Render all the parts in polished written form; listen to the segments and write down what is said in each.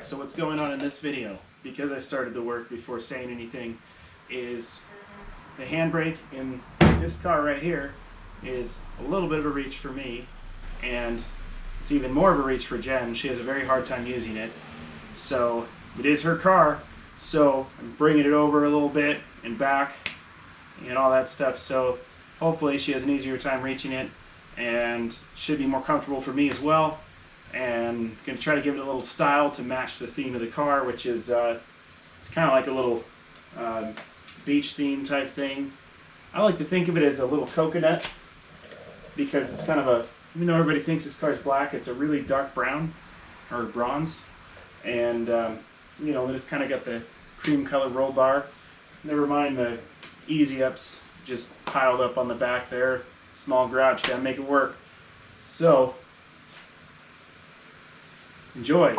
Alright, so what's going on in this video, because I started the work before saying anything, is the handbrake in this car right here is a little bit of a reach for me, and it's even more of a reach for Jen. She has a very hard time using it. So it is her car, so I'm bringing it over a little bit and back and all that stuff, so hopefully she has an easier time reaching it and should be more comfortable for me as well. And going to try to give it a little style to match the theme of the car, which is it's kind of like a little beach theme type thing. I like to think of it as a little coconut, because it's kind of a, even though everybody thinks this car is black, it's a really dark brown or bronze, and you know, it's kind of got the cream color roll bar. Never mind the easy ups just piled up on the back there. Small garage, gotta make it work. So enjoy.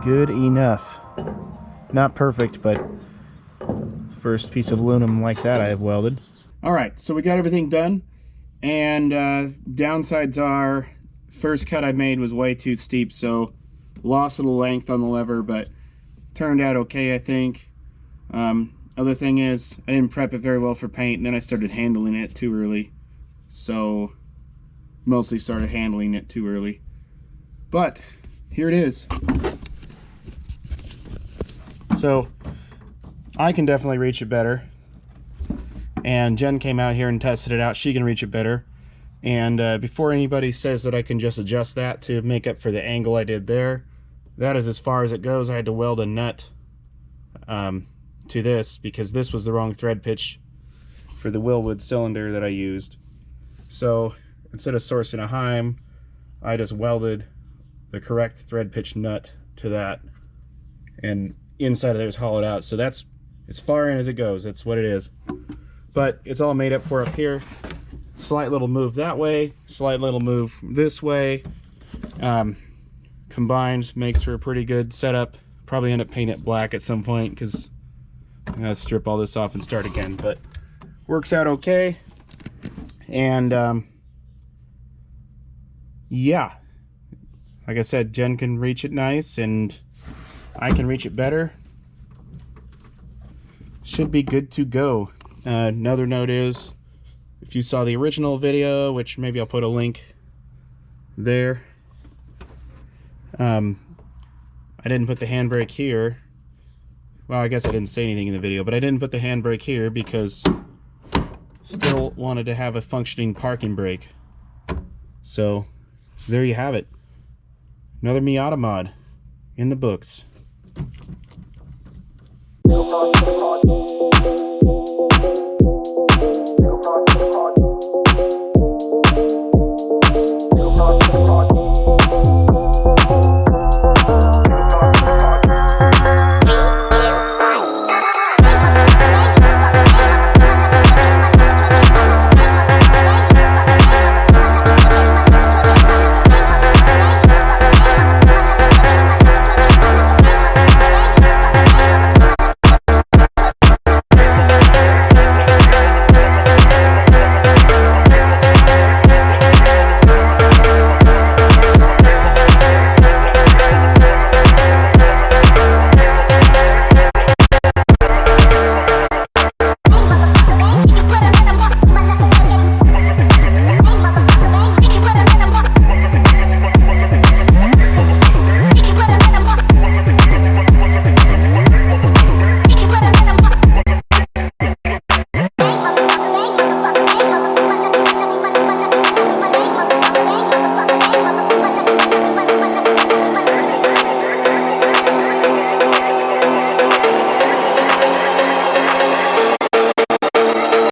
Good enough. Not perfect, but first piece of aluminum like that I have welded. Alright, so we got everything done, and downsides are, first cut I made was way too steep, so lost a little length on the lever, but turned out okay, I think. Other thing is, I didn't prep it very well for paint, and then I started handling it too early. So, mostly started handling it too early. But, here it is. So, I can definitely reach it better. And Jen came out here and tested it out. She can reach it better. And before anybody says that I can just adjust that to make up for the angle I did there, that is as far as it goes. I had to weld a nut to this because this was the wrong thread pitch for the Willwood cylinder that I used. So instead of sourcing a Heim, I just welded the correct thread pitch nut to that, and inside of there is hollowed out. So that's as far in as it goes. That's what it is. But it's all made up for up here. Slight little move that way, slight little move this way. Combined makes for a pretty good setup. Probably end up painting it black at some point because I'm gonna strip all this off and start again, but works out okay. And yeah, like I said, Jen can reach it nice and I can reach it better. Should be good to go. Another note is, if you saw the original video, which maybe I'll put a link there, I didn't put the handbrake here. Well, I guess I didn't say anything in the video, but I didn't put the handbrake here because still wanted to have a functioning parking brake. So there you have it. Another Miata mod in the books.